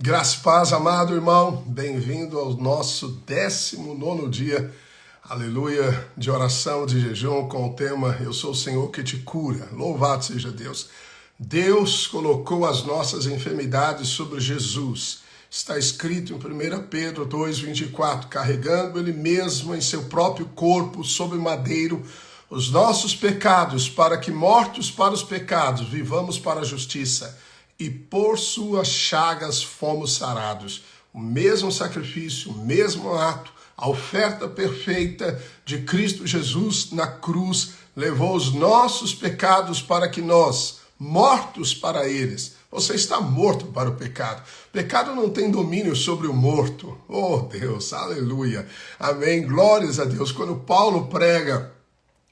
Graça e paz, amado irmão, bem-vindo ao nosso 19º dia, aleluia, de oração, de jejum, com o tema Eu sou o Senhor que te cura. Louvado seja Deus. Deus colocou as nossas enfermidades sobre Jesus. Está escrito em 1 Pedro 2,24, carregando ele mesmo em seu próprio corpo, sobre madeiro, os nossos pecados, para que, mortos para os pecados, vivamos para a justiça. E por suas chagas fomos sarados. O mesmo sacrifício, o mesmo ato, a oferta perfeita de Cristo Jesus na cruz, levou os nossos pecados para que nós, mortos para eles, você está morto para o pecado. O pecado não tem domínio sobre o morto. Oh Deus, aleluia, amém, glórias a Deus. Quando Paulo prega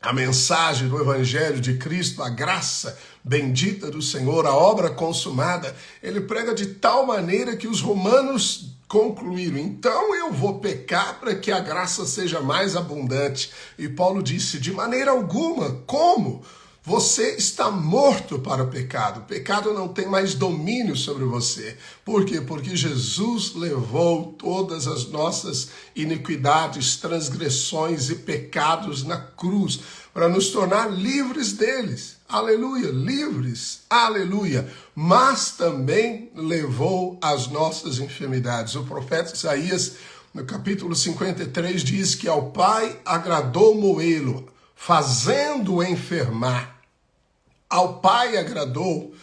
a mensagem do Evangelho de Cristo, a graça bendita do Senhor, a obra consumada, ele prega de tal maneira que os romanos concluíram, então eu vou pecar para que a graça seja mais abundante. E Paulo disse, de maneira alguma, como? Você está morto para o pecado não tem mais domínio sobre você. Por quê? Porque Jesus levou todas as nossas iniquidades, transgressões e pecados na cruz, para nos tornar livres deles. Aleluia, livres, aleluia. Mas também levou as nossas enfermidades. O profeta Isaías, no capítulo 53, diz que ao Pai agradou moê-lo, fazendo-o enfermar. Ao Pai agradou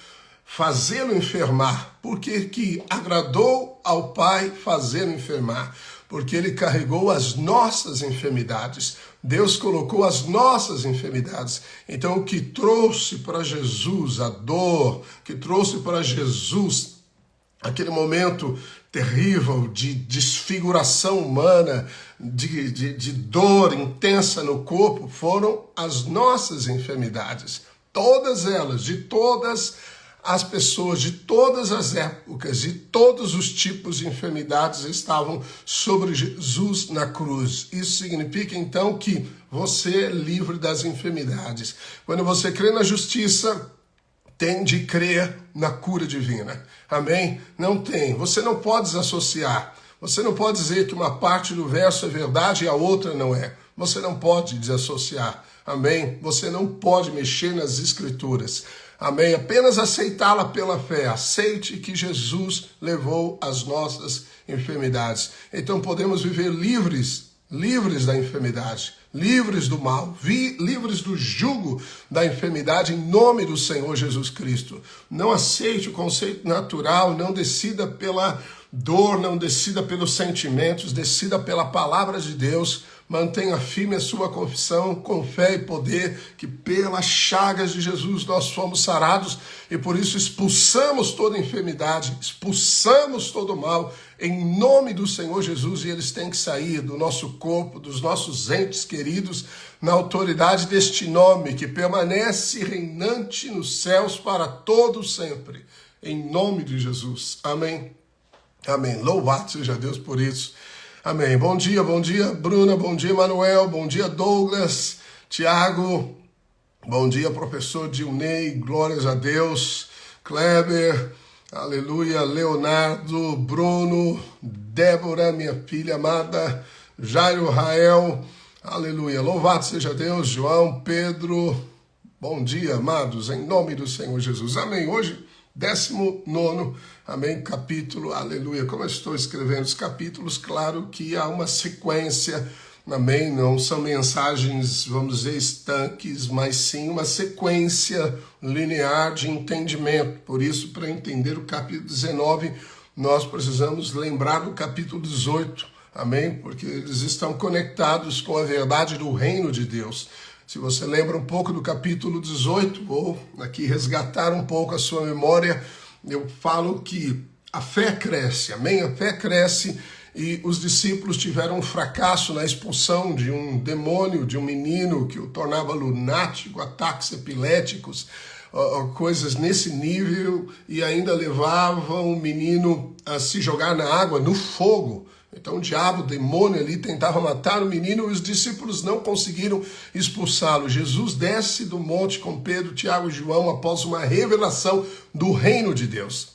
fazê-lo enfermar. Por que agradou ao Pai fazê-lo enfermar? Porque ele carregou as nossas enfermidades. Deus colocou as nossas enfermidades. Então, o que trouxe para Jesus a dor, que trouxe para Jesus aquele momento terrível de desfiguração humana, de dor intensa no corpo, foram as nossas enfermidades. Todas elas, de todas as pessoas, de todas as épocas, de todos os tipos de enfermidades estavam sobre Jesus na cruz. Isso significa então que você é livre das enfermidades. Quando você crê na justiça, tem de crer na cura divina. Amém? Não tem. Você não pode desassociar. Você não pode dizer que uma parte do verso é verdade e a outra não é. Você não pode desassociar. Amém? Você não pode mexer nas escrituras. Amém? Apenas aceitá-la pela fé. Aceite que Jesus levou as nossas enfermidades. Então podemos viver livres da enfermidade, livres do mal, livres do jugo da enfermidade em nome do Senhor Jesus Cristo. Não aceite o conceito natural, não decida pela dor, não decida pelos sentimentos, decida pela palavra de Deus. Mantenha firme a sua confissão com fé e poder, que pelas chagas de Jesus nós fomos sarados e por isso expulsamos toda enfermidade, expulsamos todo mal em nome do Senhor Jesus, e eles têm que sair do nosso corpo, dos nossos entes queridos, na autoridade deste nome que permanece reinante nos céus para todo sempre, em nome de Jesus. Amém. Amém. Louvado seja Deus por isso. Amém. Bom dia, Bruna, bom dia, Manuel, bom dia, Douglas, Tiago, bom dia, professor Dilney, glórias a Deus, Kleber, aleluia, Leonardo, Bruno, Débora, minha filha amada, Jairo, Rael, aleluia, louvado seja Deus, João, Pedro, bom dia, amados, em nome do Senhor Jesus. Amém. Hoje, 19º, amém, capítulo, aleluia. Como eu estou escrevendo os capítulos, claro que há uma sequência, amém, não são mensagens, vamos dizer, estanques, mas sim uma sequência linear de entendimento. Por isso, para entender o capítulo 19, nós precisamos lembrar do capítulo 18, amém, porque eles estão conectados com a verdade do reino de Deus. Se você lembra um pouco do capítulo 18, vou aqui resgatar um pouco a sua memória, eu falo que a fé cresce, amém? A fé cresce e os discípulos tiveram um fracasso na expulsão de um demônio, de um menino que o tornava lunático, ataques epiléticos, coisas nesse nível, e ainda levavam o menino a se jogar na água, no fogo. Então o diabo, o demônio ali, tentava matar o menino e os discípulos não conseguiram expulsá-lo. Jesus desce do monte com Pedro, Tiago e João após uma revelação do reino de Deus.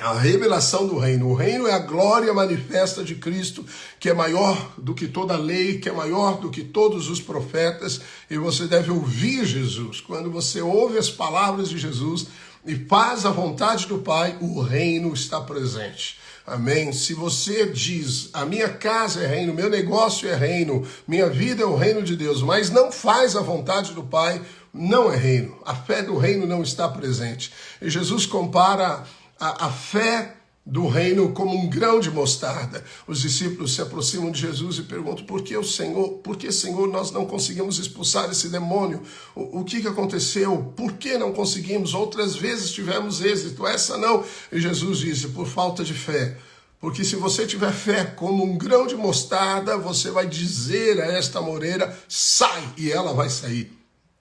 A revelação do reino. O reino é a glória manifesta de Cristo, que é maior do que toda a lei, que é maior do que todos os profetas, e você deve ouvir Jesus. Quando você ouve as palavras de Jesus e faz a vontade do Pai, o reino está presente. Amém? Se você diz, a minha casa é reino, meu negócio é reino, minha vida é o reino de Deus, mas não faz a vontade do Pai, não é reino. A fé do reino não está presente. E Jesus compara a fé do reino como um grão de mostarda. Os discípulos se aproximam de Jesus e perguntam, por que, Senhor, nós não conseguimos expulsar esse demônio? O que aconteceu? Por que não conseguimos? Outras vezes tivemos êxito, essa não. E Jesus disse, por falta de fé. Porque se você tiver fé como um grão de mostarda, você vai dizer a esta moreira, sai, e ela vai sair.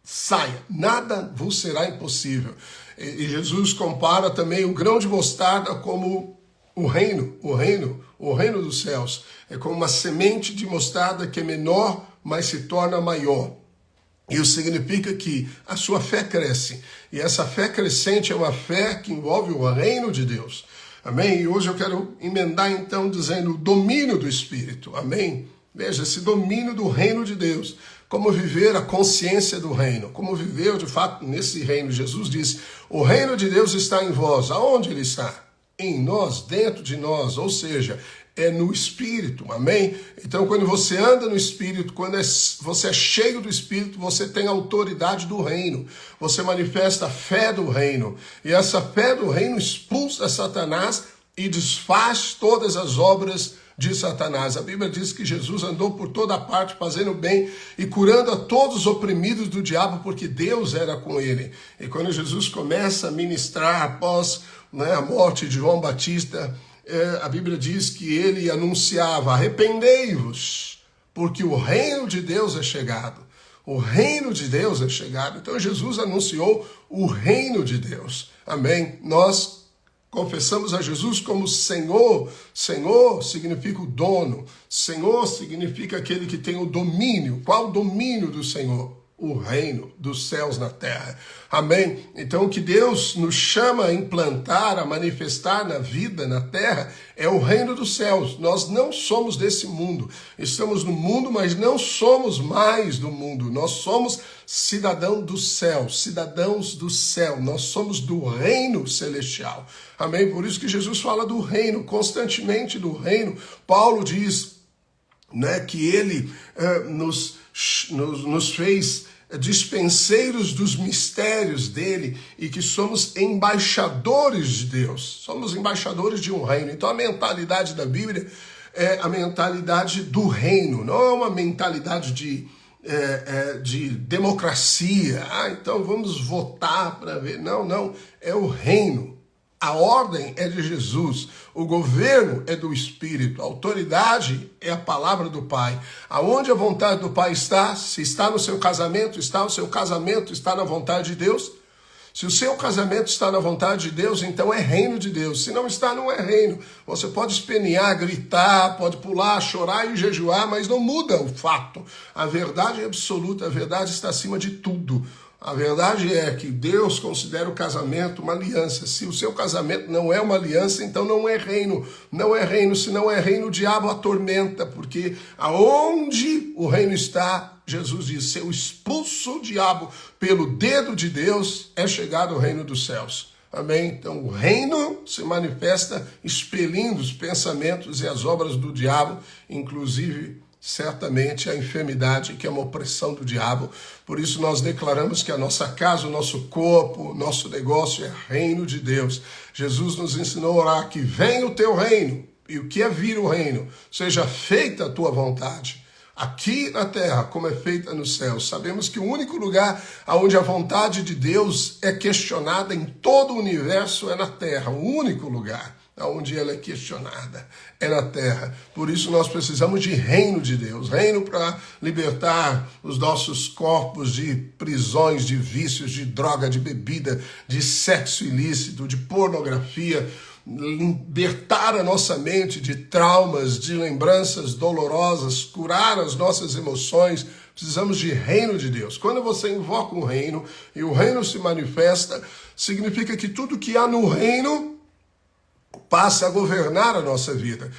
Saia, nada vos será impossível. E Jesus compara também o grão de mostarda como o reino dos céus. É como uma semente de mostarda que é menor, mas se torna maior. Isso significa que a sua fé cresce. E essa fé crescente é uma fé que envolve o reino de Deus. Amém? E hoje eu quero emendar então dizendo o domínio do Espírito. Amém? Veja, esse domínio do reino de Deus. Como viver a consciência do reino. Como viver de fato nesse reino. Jesus disse, o reino de Deus está em vós. Aonde ele está? Em nós, dentro de nós. Ou seja, é no Espírito. Amém? Então quando você anda no Espírito, quando você é cheio do Espírito, você tem autoridade do reino. Você manifesta a fé do reino. E essa fé do reino expulsa Satanás e desfaz todas as obras de Satanás. A Bíblia diz que Jesus andou por toda parte fazendo bem e curando a todos os oprimidos do diabo, porque Deus era com ele. E quando Jesus começa a ministrar após a morte de João Batista, a Bíblia diz que ele anunciava, arrependei-vos, porque o reino de Deus é chegado. O reino de Deus é chegado. Então Jesus anunciou o reino de Deus. Amém? Nós confessamos a Jesus como Senhor. Senhor significa o dono. Senhor significa aquele que tem o domínio. Qual o domínio do Senhor? O reino dos céus na terra. Amém? Então o que Deus nos chama a implantar, a manifestar na vida, na terra, é o reino dos céus. Nós não somos desse mundo. Estamos no mundo, mas não somos mais do mundo. Nós somos cidadãos do céu, cidadãos do céu. Nós somos do reino celestial. Amém? Por isso que Jesus fala do reino, constantemente do reino. Paulo diz que ele nos fez dispenseiros dos mistérios dele e que somos embaixadores de Deus. Somos embaixadores de um reino. Então a mentalidade da Bíblia é a mentalidade do reino, não é uma mentalidade de democracia. Então vamos votar para ver. Não, é o reino. A ordem é de Jesus, o governo é do Espírito, a autoridade é a palavra do Pai. Aonde a vontade do Pai está? Se está no seu casamento, o seu casamento está na vontade de Deus? Se o seu casamento está na vontade de Deus, então é reino de Deus. Se não está, não é reino. Você pode espernear, gritar, pode pular, chorar e jejuar, mas não muda o fato. A verdade é absoluta, a verdade está acima de tudo. A verdade é que Deus considera o casamento uma aliança. Se o seu casamento não é uma aliança, então não é reino. Não é reino. Se não é reino, o diabo atormenta, porque aonde o reino está, Jesus diz, se eu expulso o diabo pelo dedo de Deus, é chegado o reino dos céus. Amém? Então o reino se manifesta expelindo os pensamentos e as obras do diabo, inclusive certamente a enfermidade, que é uma opressão do diabo. Por isso nós declaramos que a nossa casa, o nosso corpo, o nosso negócio é reino de Deus. Jesus nos ensinou a orar que venha o teu reino. E o que é vir o reino? Seja feita a tua vontade, aqui na terra, como é feita nos céus. Sabemos que o único lugar onde a vontade de Deus é questionada em todo o universo é na terra. O único lugar onde ela é questionada é na terra. Por isso nós precisamos de reino de Deus. Reino para libertar os nossos corpos de prisões, de vícios, de droga, de bebida, de sexo ilícito, de pornografia. Libertar a nossa mente de traumas, de lembranças dolorosas, curar as nossas emoções. Precisamos de reino de Deus. Quando você invoca um reino e o reino se manifesta, significa que tudo que há no reino passe a governar a nossa vida.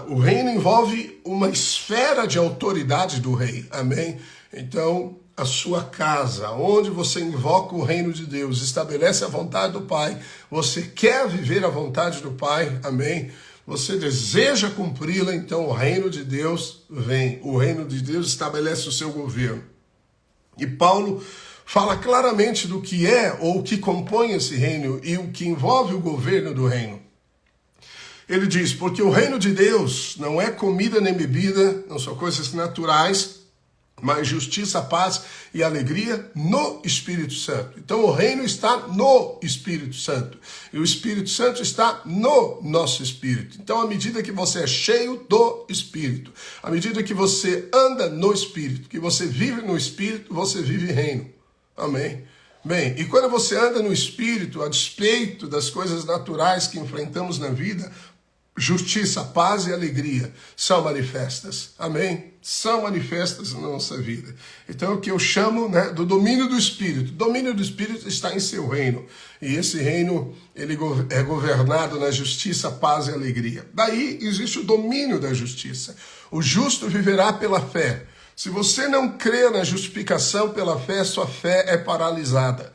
O reino envolve uma esfera de autoridade do rei, amém? Então, a sua casa, onde você invoca o reino de Deus, estabelece a vontade do Pai, você quer viver a vontade do Pai, amém? Você deseja cumpri-la, então o reino de Deus vem, o reino de Deus estabelece o seu governo. E Paulo fala claramente do que é ou o que compõe esse reino e o que envolve o governo do reino. Ele diz, porque o reino de Deus não é comida nem bebida, não são coisas naturais, mas justiça, paz e alegria no Espírito Santo. Então o reino está no Espírito Santo. E o Espírito Santo está no nosso espírito. Então à medida que você é cheio do Espírito, à medida que você anda no Espírito, que você vive no Espírito, você vive reino. Amém? Bem, e quando você anda no Espírito, a despeito das coisas naturais que enfrentamos na vida, justiça, paz e alegria são manifestas. Amém? São manifestas na nossa vida. Então, o que eu chamo, do domínio do Espírito. O domínio do Espírito está em seu reino. E esse reino, ele é governado na justiça, paz e alegria. Daí existe o domínio da justiça. O justo viverá pela fé. Se você não crê na justificação pela fé, sua fé é paralisada.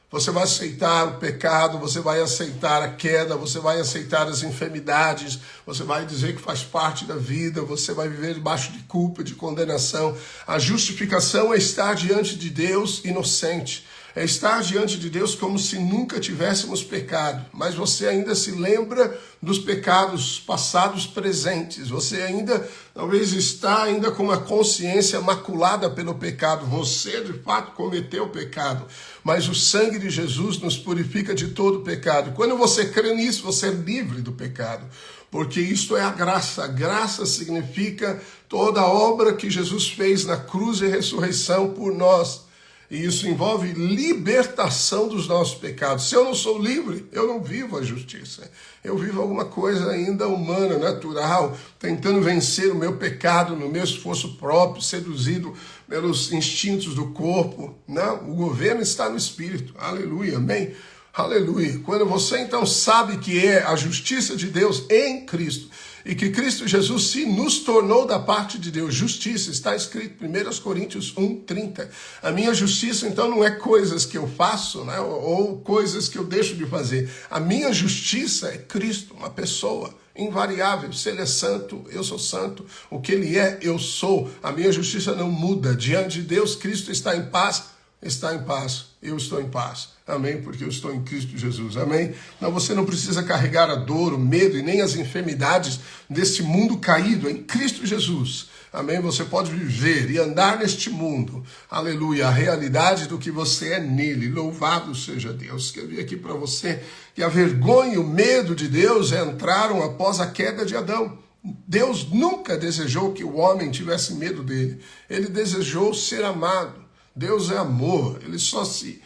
Você vai aceitar o pecado, você vai aceitar a queda, você vai aceitar as enfermidades, você vai dizer que faz parte da vida, você vai viver debaixo de culpa, de condenação. A justificação é estar diante de Deus inocente. É estar diante de Deus como se nunca tivéssemos pecado, mas você ainda se lembra dos pecados passados presentes, você ainda, talvez está ainda com uma consciência maculada pelo pecado, você de fato cometeu pecado, mas o sangue de Jesus nos purifica de todo pecado. Quando você crê nisso, você é livre do pecado, porque isto é a graça. A graça significa toda a obra que Jesus fez na cruz e ressurreição por nós. E isso envolve libertação dos nossos pecados. Se eu não sou livre, eu não vivo a justiça. Eu vivo alguma coisa ainda humana, natural, tentando vencer o meu pecado no meu esforço próprio, seduzido pelos instintos do corpo. Não, o governo está no Espírito. Aleluia, amém? Aleluia. Quando você então sabe que é a justiça de Deus em Cristo, e que Cristo Jesus se nos tornou da parte de Deus justiça, está escrito em 1 Coríntios 1:30. A minha justiça, então, não é coisas que eu faço, ou coisas que eu deixo de fazer. A minha justiça é Cristo, uma pessoa invariável. Se Ele é santo, eu sou santo. O que Ele é, eu sou. A minha justiça não muda. Diante de Deus, Cristo está em paz. Está em paz, eu estou em paz, amém? Porque eu estou em Cristo Jesus, amém? Não, você não precisa carregar a dor, o medo e nem as enfermidades deste mundo caído em Cristo Jesus, amém? Você pode viver e andar neste mundo, aleluia, a realidade do que você é nele, louvado seja Deus. Escrevi aqui para você que a vergonha e o medo de Deus entraram após a queda de Adão. Deus nunca desejou que o homem tivesse medo dele, ele desejou ser amado. Deus é amor, ele só se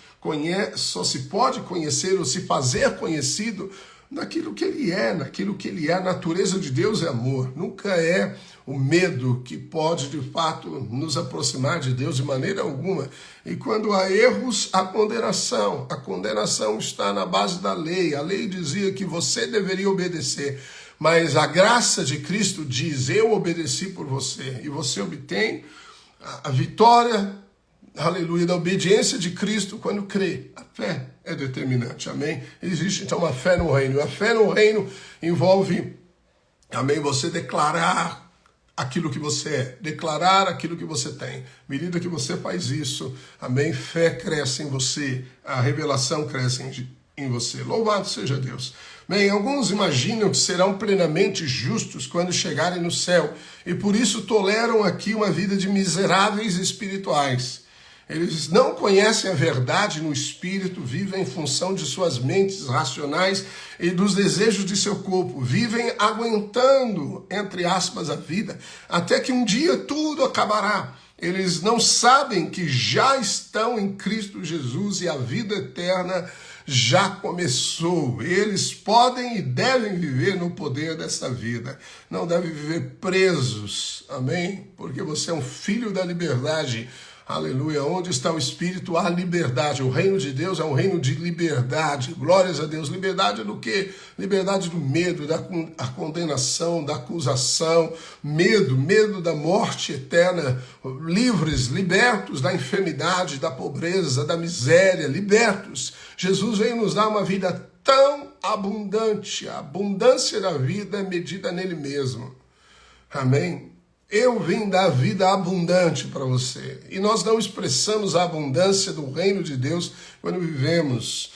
pode conhecer ou se fazer conhecido naquilo que ele é, a natureza de Deus é amor, nunca é o medo que pode de fato nos aproximar de Deus de maneira alguma. E quando há erros, a condenação está na base da lei, a lei dizia que você deveria obedecer, mas a graça de Cristo diz, eu obedeci por você, e você obtém a vitória, aleluia, da obediência de Cristo quando crê. A fé é determinante, amém? Existe então uma fé no reino. A fé no reino envolve, amém, você declarar aquilo que você é, declarar aquilo que você tem. À medida que você faz isso, amém, fé cresce em você, a revelação cresce em você. Louvado seja Deus. Bem, alguns imaginam que serão plenamente justos quando chegarem no céu e por isso toleram aqui uma vida de miseráveis espirituais. Eles não conhecem a verdade no espírito, vivem em função de suas mentes racionais e dos desejos de seu corpo. Vivem aguentando, entre aspas, a vida, até que um dia tudo acabará. Eles não sabem que já estão em Cristo Jesus e a vida eterna já começou. Eles podem e devem viver no poder dessa vida. Não devem viver presos, amém? Porque você é um filho da liberdade. Aleluia. Onde está o Espírito, há liberdade. O reino de Deus é um reino de liberdade. Glórias a Deus. Liberdade do quê? Liberdade do medo, da condenação, da acusação. Medo da morte eterna. Livres, libertos da enfermidade, da pobreza, da miséria. Libertos. Jesus veio nos dar uma vida tão abundante. A abundância da vida é medida nele mesmo. Amém? Eu vim dar vida abundante para você. E nós não expressamos a abundância do reino de Deus quando vivemos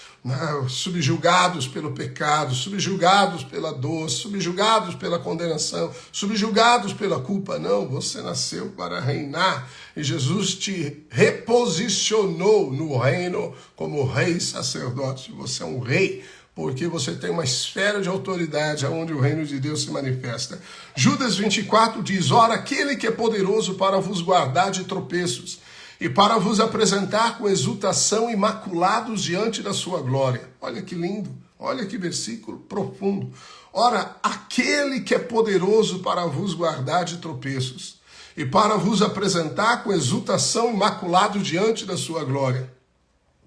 subjugados pelo pecado, subjugados pela dor, subjugados pela condenação, subjugados pela culpa. Não, você nasceu para reinar. E Jesus te reposicionou no reino como rei sacerdote. Você é um rei, porque você tem uma esfera de autoridade onde o reino de Deus se manifesta. Judas 24 diz: ora, aquele que é poderoso para vos guardar de tropeços e para vos apresentar com exultação imaculados diante da sua glória. Olha que lindo, olha que versículo profundo. Ora, aquele que é poderoso para vos guardar de tropeços e para vos apresentar com exultação imaculados diante da sua glória.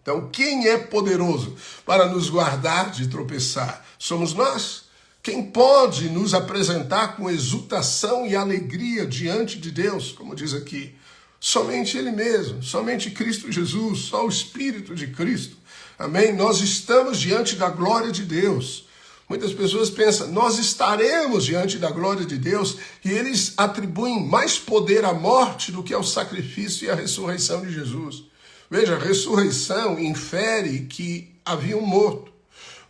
Então, quem é poderoso para nos guardar de tropeçar? Somos nós. Quem pode nos apresentar com exultação e alegria diante de Deus, como diz aqui? Somente Ele mesmo, somente Cristo Jesus, só o Espírito de Cristo. Amém? Nós estamos diante da glória de Deus. Muitas pessoas pensam, nós estaremos diante da glória de Deus, e eles atribuem mais poder à morte do que ao sacrifício e à ressurreição de Jesus. Veja, a ressurreição infere que havia um morto.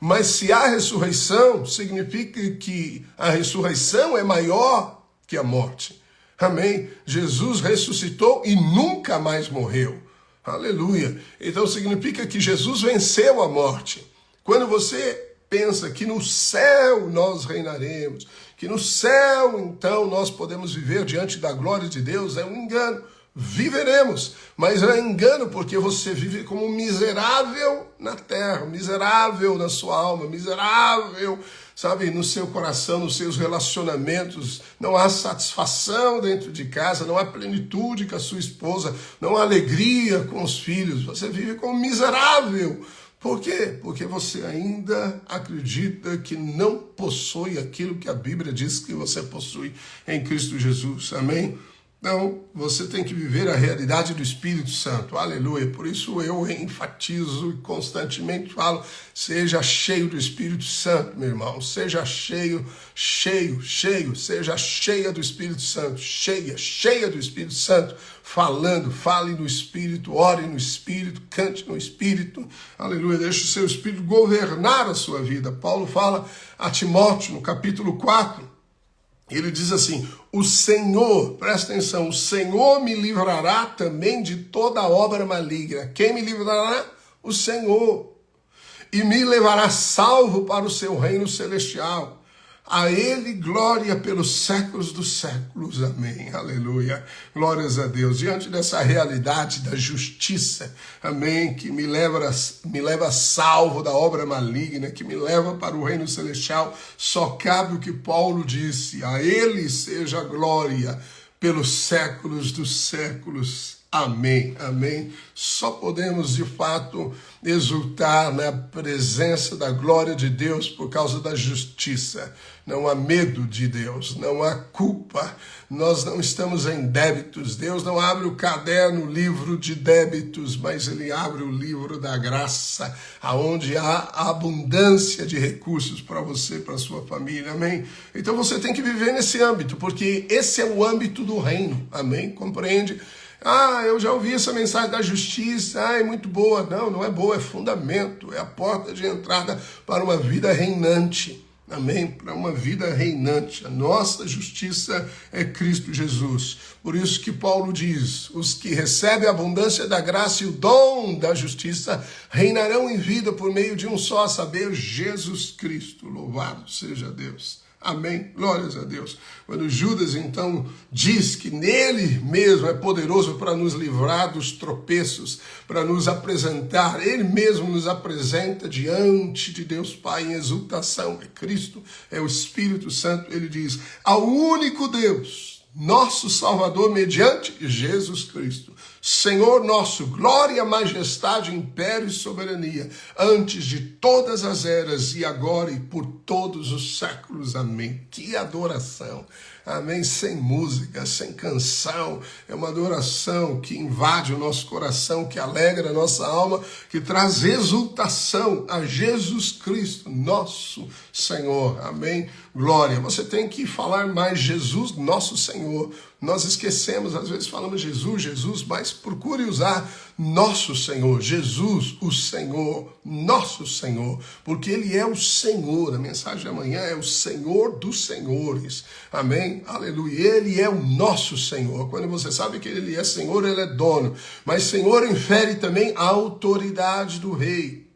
Mas se há ressurreição, significa que a ressurreição é maior que a morte. Amém? Jesus ressuscitou e nunca mais morreu. Aleluia. Então significa que Jesus venceu a morte. Quando você pensa que no céu nós reinaremos, que no céu então nós podemos viver diante da glória de Deus, é um engano. Viveremos, mas é engano, porque você vive como miserável na terra, miserável na sua alma, miserável, sabe, no seu coração, nos seus relacionamentos. Não há satisfação dentro de casa, não há plenitude com a sua esposa, não há alegria com os filhos. Você vive como miserável. Por quê? Porque você ainda acredita que não possui aquilo que a Bíblia diz que você possui em Cristo Jesus. Amém? Então, você tem que viver a realidade do Espírito Santo, aleluia. Por isso eu enfatizo e constantemente falo, seja cheio do Espírito Santo, meu irmão. Seja cheio, seja cheia do Espírito Santo, cheia do Espírito Santo. Fale no Espírito, ore no Espírito, cante no Espírito, aleluia. Deixe o seu Espírito governar a sua vida. Paulo fala a Timóteo no capítulo 4, ele diz assim, o Senhor, presta atenção, o Senhor me livrará também de toda obra maligna. Quem me livrará? O Senhor. E me levará salvo para o seu reino celestial. A Ele glória pelos séculos dos séculos. Amém. Aleluia. Glórias a Deus. Diante dessa realidade da justiça, amém, que me leva salvo da obra maligna, que me leva para o reino celestial, só cabe o que Paulo disse. A Ele seja glória pelos séculos dos séculos. Amém, amém. Só podemos, de fato, exultar na presença da glória de Deus por causa da justiça. Não há medo de Deus, não há culpa. Nós não estamos em débitos. Deus não abre o caderno, o livro de débitos, mas Ele abre o livro da graça, aonde há abundância de recursos para você, para a sua família. Amém? Então você tem que viver nesse âmbito, porque esse é o âmbito do reino. Amém? Compreende? Ah, eu já ouvi essa mensagem da justiça, é muito boa. Não, não é boa, é fundamento, é a porta de entrada para uma vida reinante. Amém? Para uma vida reinante. A nossa justiça é Cristo Jesus. Por isso que Paulo diz, os que recebem a abundância da graça e o dom da justiça reinarão em vida por meio de um só, a saber, Jesus Cristo. Louvado seja Deus. Amém? Glórias a Deus. Quando Judas, então, diz que nele mesmo é poderoso para nos livrar dos tropeços, para nos apresentar, ele mesmo nos apresenta diante de Deus Pai em exultação. É Cristo, é o Espírito Santo. Ele diz, ao único Deus, nosso Salvador, mediante Jesus Cristo. Senhor nosso, glória, majestade, império e soberania, antes de todas as eras e agora e por todos os séculos. Amém. Que adoração. Amém. Sem música, sem canção. É uma adoração que invade o nosso coração, que alegra a nossa alma, que traz exultação a Jesus Cristo, nosso Senhor. Amém. Glória. Você tem que falar mais Jesus, nosso Senhor. Nós esquecemos, às vezes falamos Jesus, Jesus, mas procure usar nosso Senhor, Jesus, o Senhor, nosso Senhor, porque Ele é o Senhor. A mensagem de amanhã é o Senhor dos Senhores. Amém? Aleluia. Ele é o nosso Senhor. Quando você sabe que Ele é Senhor, Ele é dono. Mas Senhor infere também a autoridade do rei.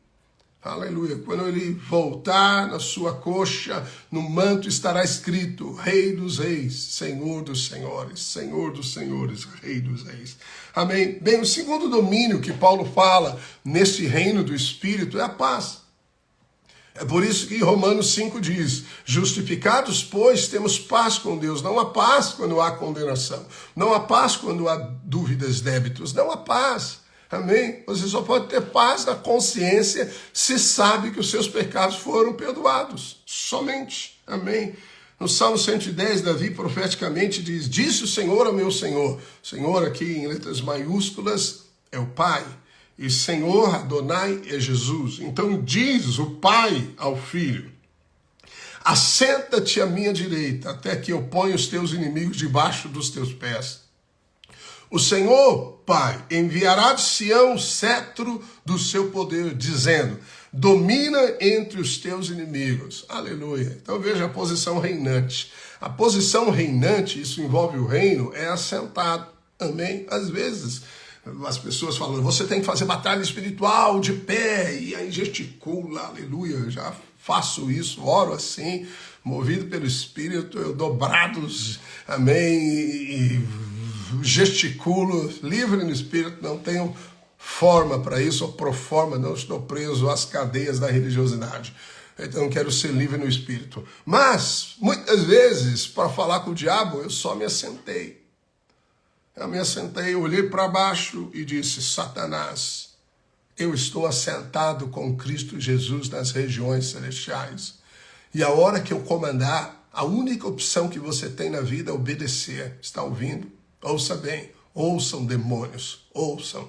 Aleluia. Quando ele voltar na sua coxa, no manto estará escrito: Rei dos reis, Senhor dos senhores, Senhor dos senhores, Rei dos reis. Amém. Bem, o segundo domínio que Paulo fala nesse reino do Espírito é a paz. É por isso que Romanos 5 diz: justificados, pois, temos paz com Deus. Não há paz quando há condenação. Não há paz quando há dúvidas, débitos. Não há paz. Amém? Você só pode ter paz na consciência se sabe que os seus pecados foram perdoados. Somente. Amém? No Salmo 110, Davi profeticamente diz: disse o Senhor ao meu Senhor. Senhor aqui em letras maiúsculas é o Pai. E Senhor, Adonai, é Jesus. Então diz o Pai ao Filho: assenta-te à minha direita, até que eu ponha os teus inimigos debaixo dos teus pés. O Senhor, Pai, enviará de Sião o cetro do seu poder, dizendo: domina entre os teus inimigos. Aleluia. Então veja a posição reinante. A posição reinante, isso envolve o reino, é assentado. Amém? Às vezes as pessoas falam: você tem que fazer batalha espiritual de pé, e aí gesticula, aleluia. Eu já faço isso, oro assim, movido pelo Espírito, eu dou brados, amém, e gesticulo, livre no Espírito, não tenho forma para isso, ou pro forma, não estou preso às cadeias da religiosidade. Então eu quero ser livre no Espírito. Mas, muitas vezes, para falar com o diabo, eu só me assentei. Eu me assentei, olhei para baixo e disse: Satanás, eu estou assentado com Cristo Jesus nas regiões celestiais. E a hora que eu comandar, a única opção que você tem na vida é obedecer. Está ouvindo? Ouça bem, ouçam demônios, ouçam.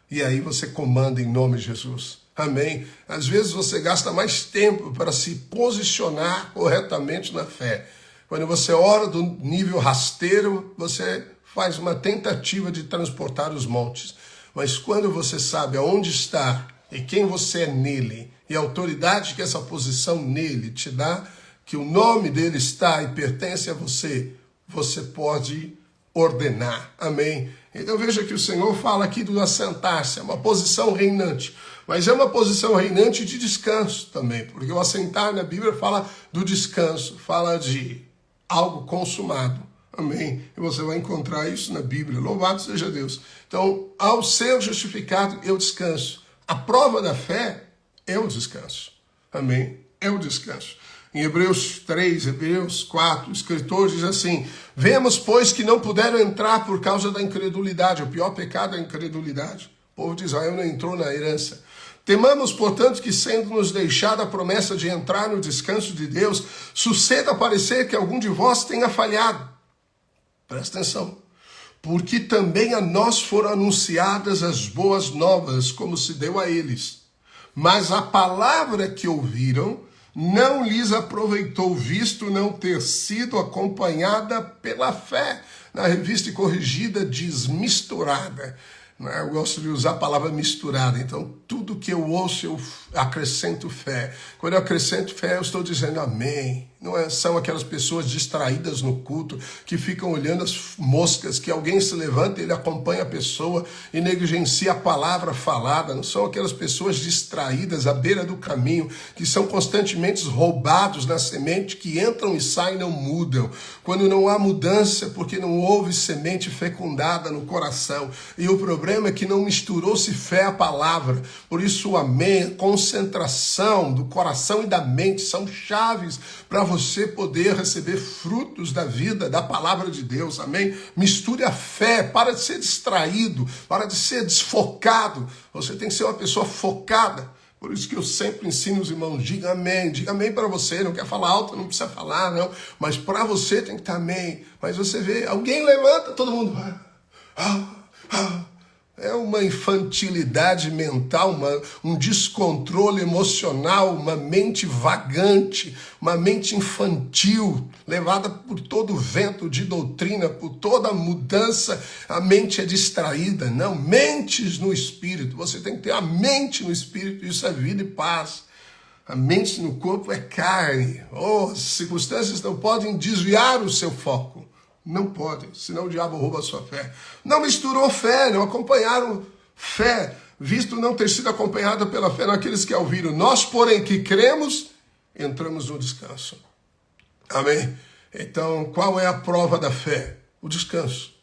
E aí você comanda em nome de Jesus. Amém? Às vezes você gasta mais tempo para se posicionar corretamente na fé. Quando você ora do nível rasteiro, você faz uma tentativa de transportar os montes. Mas quando você sabe aonde está e quem você é nele, e a autoridade que essa posição nele te dá, que o nome dele está e pertence a você, você pode ordenar. Amém? Então veja que o Senhor fala aqui do assentar-se, é uma posição reinante, mas é uma posição reinante de descanso também, porque o assentar na Bíblia fala do descanso, fala de algo consumado. Amém? E você vai encontrar isso na Bíblia. Louvado seja Deus. Então, ao ser justificado, eu descanso. A prova da fé é o descanso. Amém? É o descanso. Em Hebreus 3, Hebreus 4, o escritor diz assim: vemos, pois, que não puderam entrar por causa da incredulidade. O pior pecado é a incredulidade. O povo de Israel não entrou na herança. Temamos, portanto, que sendo-nos deixada a promessa de entrar no descanso de Deus, suceda parecer que algum de vós tenha falhado. Presta atenção. Porque também a nós foram anunciadas as boas novas, como se deu a eles. Mas a palavra que ouviram não lhes aproveitou, visto não ter sido acompanhada pela fé. Na Revista e Corrigida diz misturada. Eu gosto de usar a palavra misturada. Então, tudo que eu ouço, eu acrescento fé. Quando eu acrescento fé, eu estou dizendo amém. Não são aquelas pessoas distraídas no culto, que ficam olhando as moscas, que alguém se levanta e ele acompanha a pessoa e negligencia a palavra falada. Não são aquelas pessoas distraídas à beira do caminho, que são constantemente roubados na semente, que entram e saem e não mudam. Quando não há mudança, porque não houve semente fecundada no coração. E o problema é que não misturou-se fé à palavra. Por isso, amém, concentração do coração e da mente são chaves para você poder receber frutos da vida, da palavra de Deus, amém? Misture a fé, para de ser distraído, para de ser desfocado. Você tem que ser uma pessoa focada. Por isso que eu sempre ensino os irmãos, diga amém para você, não quer falar alto, não precisa falar, não, mas para você tem que estar amém. Mas você vê, alguém levanta, todo mundo vai. É uma infantilidade mental, um descontrole emocional, uma mente vagante, uma mente infantil, levada por todo o vento de doutrina, por toda mudança, a mente é distraída. Não, mentes no Espírito, você tem que ter a mente no Espírito, isso é vida e paz. A mente no corpo é carne. As circunstâncias não podem desviar o seu foco. Não podem, senão o diabo rouba a sua fé. Não misturou fé, não acompanharam fé, visto não ter sido acompanhada pela fé naqueles que a ouviram. Nós, porém, que cremos, entramos no descanso. Amém? Então, qual é a prova da fé? O descanso.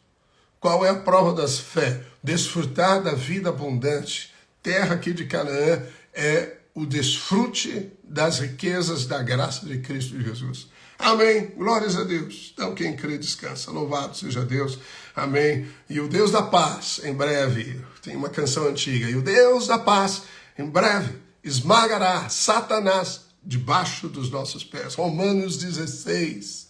Qual é a prova da fé? Desfrutar da vida abundante. Terra aqui de Canaã é o desfrute das riquezas da graça de Cristo Jesus. Amém. Glórias a Deus. Então, quem crê, descansa. Louvado seja Deus. Amém. E o Deus da paz, em breve, tem uma canção antiga, e o Deus da paz, em breve, esmagará Satanás debaixo dos nossos pés. Romanos 16,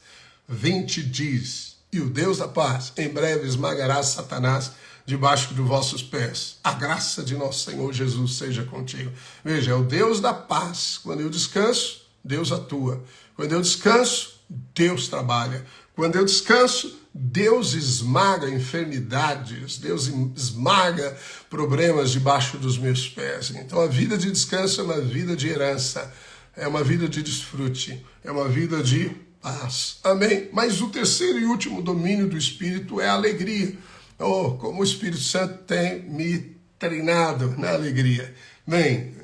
20 diz, e o Deus da paz, em breve, esmagará Satanás debaixo dos vossos pés. A graça de nosso Senhor Jesus seja contigo. Veja, é o Deus da paz. Quando eu descanso, Deus atua. Quando eu descanso, Deus trabalha. Quando eu descanso, Deus esmaga enfermidades, Deus esmaga problemas debaixo dos meus pés. Então a vida de descanso é uma vida de herança, é uma vida de desfrute, é uma vida de paz. Amém? Mas o terceiro e último domínio do Espírito é a alegria. Como o Espírito Santo tem me treinado na alegria. Bem,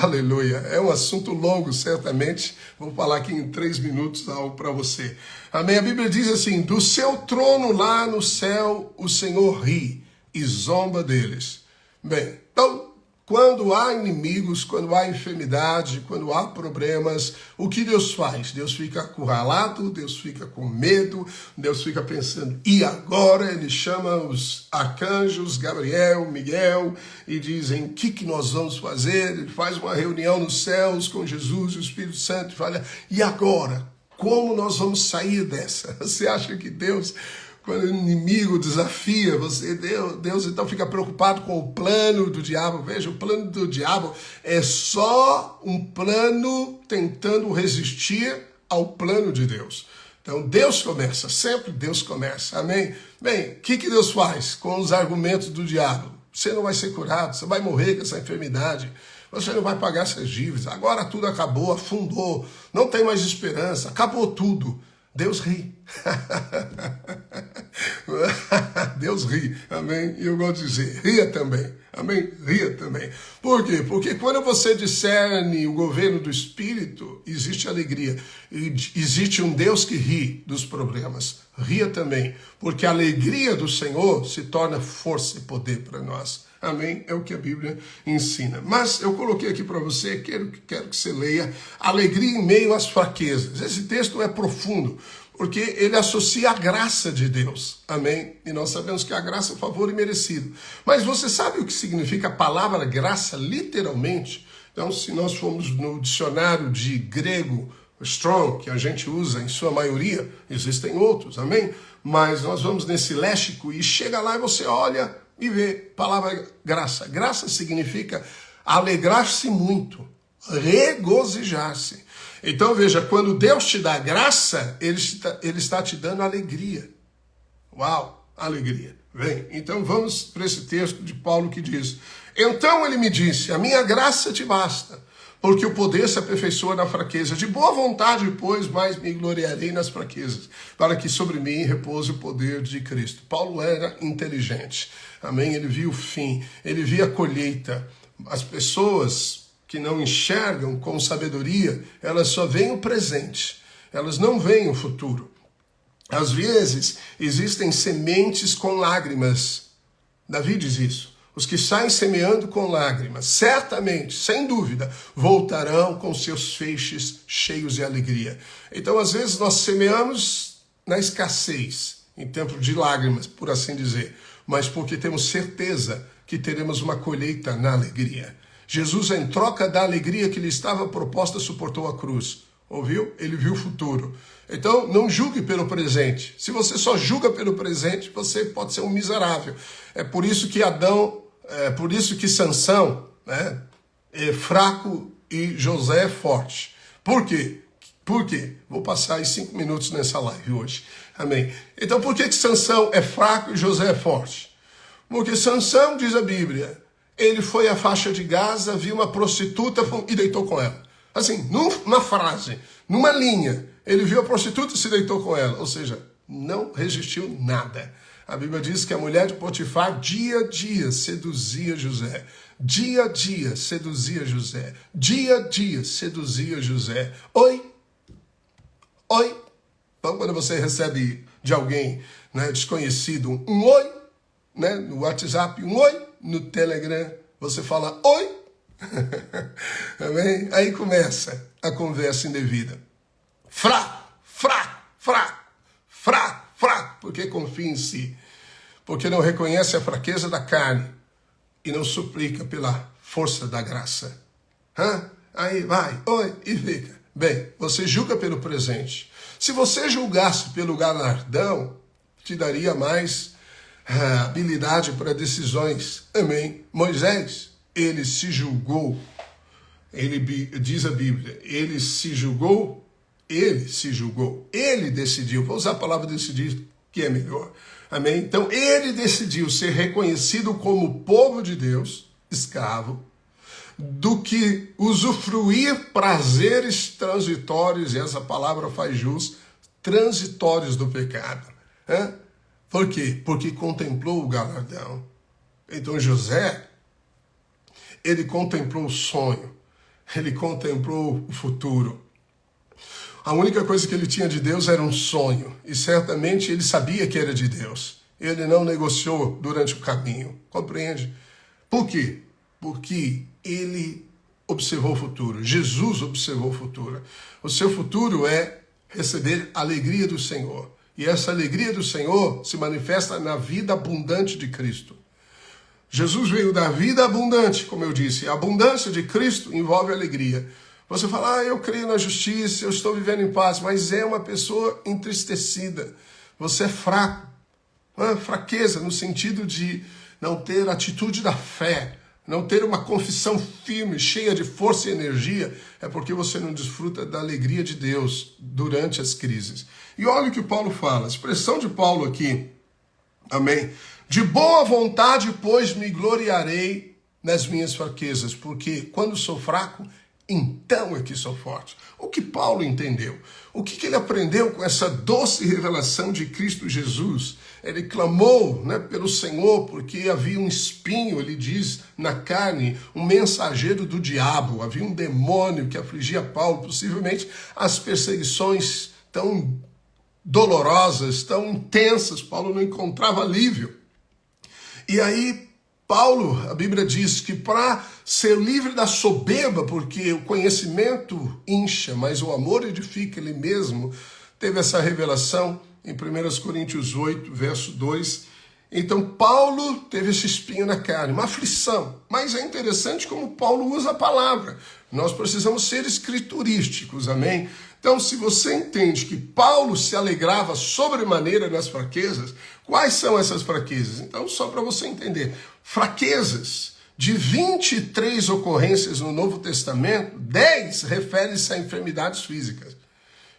aleluia. É um assunto longo, certamente. Vou falar aqui em 3 minutos algo para você. Amém? A Bíblia diz assim, do seu trono lá no céu, o Senhor ri e zomba deles. Bem, então, quando há inimigos, quando há enfermidade, quando há problemas, o que Deus faz? Deus fica acurralado, Deus fica com medo, Deus fica pensando, e agora? Ele chama os arcanjos, Gabriel, Miguel, e dizem, o que nós vamos fazer? Ele faz uma reunião nos céus com Jesus e o Espírito Santo e fala, e agora? Como nós vamos sair dessa? Você acha que Deus... Quando o inimigo desafia você, Deus então fica preocupado com o plano do diabo. Veja, o plano do diabo é só um plano tentando resistir ao plano de Deus. Então Deus começa, sempre Deus começa, amém? Bem, o que Deus faz com os argumentos do diabo? Você não vai ser curado, você vai morrer com essa enfermidade, você não vai pagar essas dívidas, agora tudo acabou, afundou, não tem mais esperança, acabou tudo. Deus ri. Deus ri, amém? E eu gosto de dizer, ria também, amém? Ria também. Por quê? Porque quando você discerne o governo do Espírito, existe alegria. Existe um Deus que ri dos problemas. Ria também, porque a alegria do Senhor se torna força e poder para nós. Amém? É o que a Bíblia ensina. Mas eu coloquei aqui para você, quero que você leia, alegria em meio às fraquezas. Esse texto é profundo, porque ele associa a graça de Deus. Amém? E nós sabemos que a graça é favor imerecido. Mas você sabe o que significa a palavra graça, literalmente? Então, se nós formos no dicionário de grego, Strong, que a gente usa em sua maioria, existem outros, amém? Mas nós vamos nesse léxico e chega lá e você olha e vê, palavra graça. Graça significa alegrar-se muito, regozijar-se. Então veja, quando Deus te dá graça, Ele está te dando alegria. Uau, alegria. Bem, então vamos para esse texto de Paulo que diz, então ele me disse, a minha graça te basta, porque o poder se aperfeiçoa na fraqueza. De boa vontade, pois, mais me gloriarei nas fraquezas, para que sobre mim repouse o poder de Cristo. Paulo era inteligente, amém? Ele via o fim, ele via a colheita. As pessoas que não enxergam com sabedoria, elas só veem o presente, elas não veem o futuro. Às vezes, existem sementes com lágrimas. Davi diz isso. Os que saem semeando com lágrimas, certamente, sem dúvida, voltarão com seus feixes cheios de alegria. Então, às vezes, nós semeamos na escassez, em tempo de lágrimas, por assim dizer, mas porque temos certeza que teremos uma colheita na alegria. Jesus, em troca da alegria que lhe estava proposta, suportou a cruz. Ouviu? Ele viu o futuro. Então, não julgue pelo presente. Se você só julga pelo presente, você pode ser um miserável. É por isso que por isso que Sansão, né, é fraco e José é forte. Por quê? Por quê? Vou passar aí 5 minutos nessa live hoje. Amém. Então, por que Sansão é fraco e José é forte? Porque Sansão, diz a Bíblia, ele foi à faixa de Gaza, viu uma prostituta e deitou com ela. Assim, numa frase, numa linha, ele viu a prostituta e se deitou com ela. Ou seja, não resistiu nada. A Bíblia diz que a mulher de Potifar, dia a dia, seduzia José. Dia a dia, seduzia José. Dia a dia, seduzia José. Oi. Então, quando você recebe de alguém, né, desconhecido, um oi, né, no WhatsApp, um oi, no Telegram, você fala oi. Amém? Aí começa a conversa indevida. Fraco, porque confia em si, porque não reconhece a fraqueza da carne e não suplica pela força da graça. Aí vai, oi, e fica. Bem, você julga pelo presente. Se você julgasse pelo galardão, te daria mais habilidade para decisões. Amém? Moisés, ele se julgou. Ele diz a Bíblia, ele decidiu. Vou usar a palavra decidir, que é melhor. Amém? Então, ele decidiu ser reconhecido como povo de Deus, escravo, do que usufruir prazeres transitórios, e essa palavra faz jus, transitórios do pecado. Por quê? Porque contemplou o galardão. Então, José, ele contemplou o sonho, ele contemplou o futuro. A única coisa que ele tinha de Deus era um sonho, e certamente ele sabia que era de Deus. Ele não negociou durante o caminho, compreende? Por quê? Porque ele observou o futuro, Jesus observou o futuro. O seu futuro é receber a alegria do Senhor, e essa alegria do Senhor se manifesta na vida abundante de Cristo. Jesus veio da vida abundante, como eu disse. A abundância de Cristo envolve alegria. Você fala, eu creio na justiça, eu estou vivendo em paz, mas é uma pessoa entristecida. Você é fraco. Fraqueza no sentido de não ter a atitude da fé, não ter uma confissão firme, cheia de força e energia, é porque você não desfruta da alegria de Deus durante as crises. E olha o que Paulo fala, a expressão de Paulo aqui, amém? De boa vontade, pois, me gloriarei nas minhas fraquezas, porque quando sou fraco, então é que sou forte. O que Paulo entendeu? O que ele aprendeu com essa doce revelação de Cristo Jesus? Ele clamou, né, pelo Senhor, porque havia um espinho, ele diz, na carne, um mensageiro do diabo. Havia um demônio que afligia Paulo, possivelmente as perseguições tão dolorosas, tão intensas. Paulo não encontrava alívio. E aí, Paulo, a Bíblia diz que para ser livre da soberba, porque o conhecimento incha, mas o amor edifica, ele mesmo teve essa revelação em 1 Coríntios 8, verso 2. Então, Paulo teve esse espinho na carne, uma aflição. Mas é interessante como Paulo usa a palavra. Nós precisamos ser escriturísticos, amém? Então, se você entende que Paulo se alegrava sobremaneira nas fraquezas, quais são essas fraquezas? Então, só para você entender, fraquezas, de 23 ocorrências no Novo Testamento, 10 referem-se a enfermidades físicas.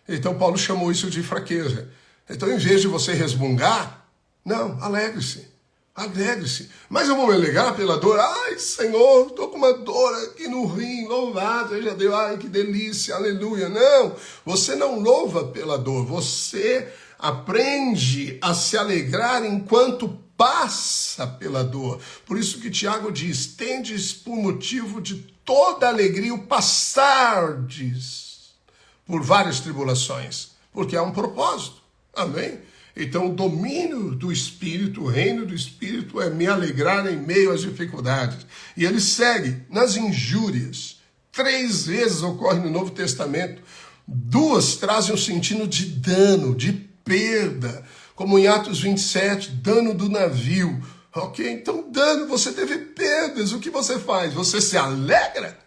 Então, Paulo chamou isso de fraqueza. Então, em vez de você resmungar, não, alegre-se. Alegre-se. Mas eu vou me alegrar pela dor. Ai, Senhor, estou com uma dor aqui no rim. Louvado seja Deus. Ai, que delícia. Aleluia. Não, você não louva pela dor. Você aprende a se alegrar enquanto passa pela dor. Por isso que Tiago diz, tendes por motivo de toda alegria o passardes por várias tribulações. Porque há um propósito. Amém? Então, o domínio do Espírito, o reino do Espírito é me alegrar em meio às dificuldades. E ele segue nas injúrias. 3 vezes ocorre no Novo Testamento. 2 trazem um sentido de dano, de perda. Como em Atos 27, dano do navio. Ok? Então, dano, você teve perdas. O que você faz? Você se alegra?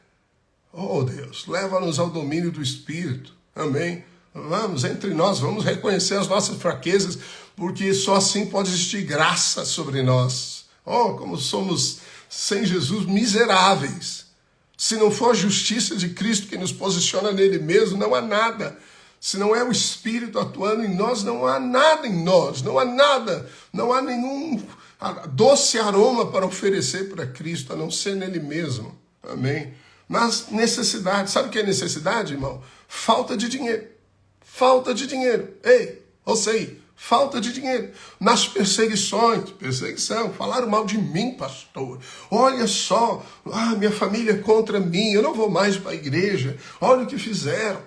Oh, Deus, leva-nos ao domínio do Espírito. Amém? Vamos, entre nós, vamos reconhecer as nossas fraquezas, porque só assim pode existir graça sobre nós. Oh, como somos, sem Jesus, miseráveis. Se não for a justiça de Cristo que nos posiciona nele mesmo, não há nada. Se não é o Espírito atuando em nós, não há nada em nós. Não há nada. Não há nenhum doce aroma para oferecer para Cristo, a não ser nele mesmo. Amém? Mas necessidade. Sabe o que é necessidade, irmão? Falta de dinheiro. Falta de dinheiro. Ei, você aí, falta de dinheiro. Nas perseguição, falaram mal de mim, pastor. Olha só, minha família é contra mim, eu não vou mais para a igreja. Olha o que fizeram.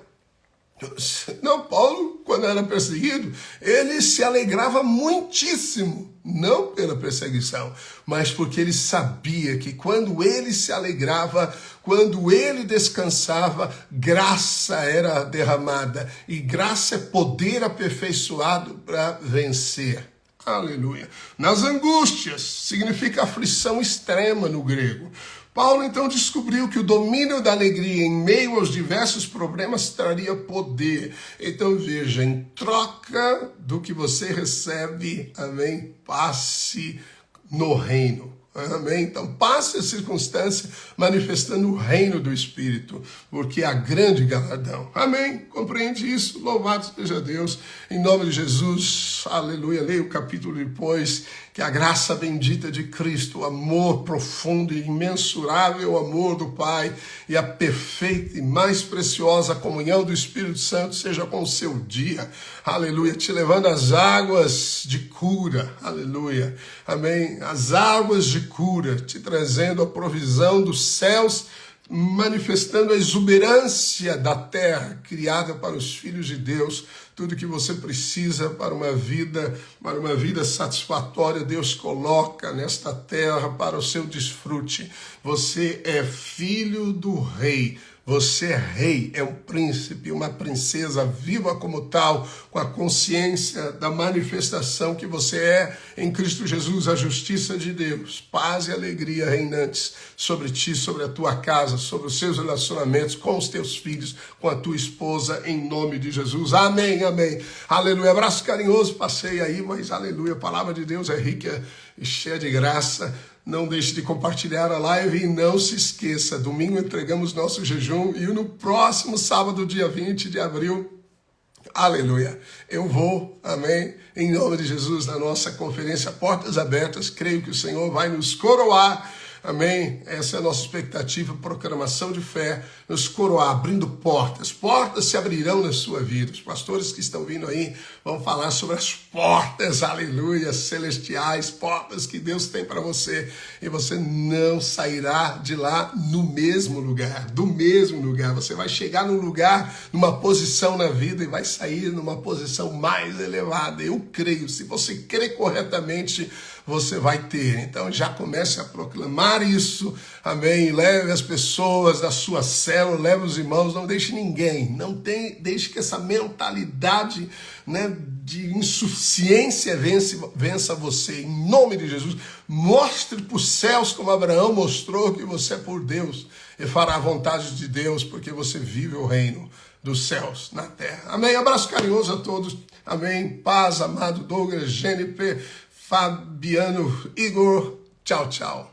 Não, Paulo, quando era perseguido, ele se alegrava muitíssimo, não pela perseguição, mas porque ele sabia que quando ele se alegrava, quando ele descansava, graça era derramada, e graça é poder aperfeiçoado para vencer. Aleluia. Nas angústias, significa aflição extrema no grego. Paulo então descobriu que o domínio da alegria em meio aos diversos problemas traria poder. Então veja, em troca do que você recebe, amém, passe no reino. Amém? Então passe a circunstância manifestando o reino do Espírito, porque há grande galardão. Amém? Compreende isso? Louvado seja Deus. Em nome de Jesus, aleluia. Leia o capítulo depois, que a graça bendita de Cristo, o amor profundo e imensurável amor do Pai e a perfeita e mais preciosa comunhão do Espírito Santo seja com o seu dia. Aleluia. Te levando às águas de cura. Aleluia. Amém. As águas de cura, te trazendo a provisão dos céus, manifestando a exuberância da terra criada para os filhos de Deus. Tudo que você precisa para uma vida satisfatória, Deus coloca nesta terra para o seu desfrute. Você é filho do rei. Você é rei, é um príncipe, uma princesa, viva como tal, com a consciência da manifestação que você é em Cristo Jesus, a justiça de Deus, paz e alegria reinantes sobre ti, sobre a tua casa, sobre os seus relacionamentos com os teus filhos, com a tua esposa, em nome de Jesus. Amém, amém. Aleluia. Abraço carinhoso, passei aí, mas aleluia, a palavra de Deus é rica e cheia de graça. Não deixe de compartilhar a live e não se esqueça, domingo entregamos nosso jejum e no próximo sábado, dia 20 de abril, aleluia, eu vou, amém, em nome de Jesus, na nossa conferência Portas Abertas, creio que o Senhor vai nos coroar, amém, essa é a nossa expectativa, proclamação de fé, nos coroar, abrindo portas se abrirão na sua vida. Os pastores que estão vindo aí vão falar sobre as portas, aleluia, celestiais, portas que Deus tem para você, e você não sairá de lá no mesmo lugar, do mesmo lugar. Você vai chegar num lugar, numa posição na vida, e vai sair numa posição mais elevada. Eu creio, se você crer corretamente, você vai ter. Então já comece a proclamar isso, amém, leve as pessoas da sua célula, leve os irmãos, não deixe ninguém, deixe que essa mentalidade, né, de insuficiência vença você, em nome de Jesus. Mostre para os céus, como Abraão mostrou, que você é por Deus e fará a vontade de Deus, porque você vive o reino dos céus na terra. Amém, abraço carinhoso a todos, amém, paz, amado Douglas, Jennifer, Fabiano, Igor, tchau, tchau.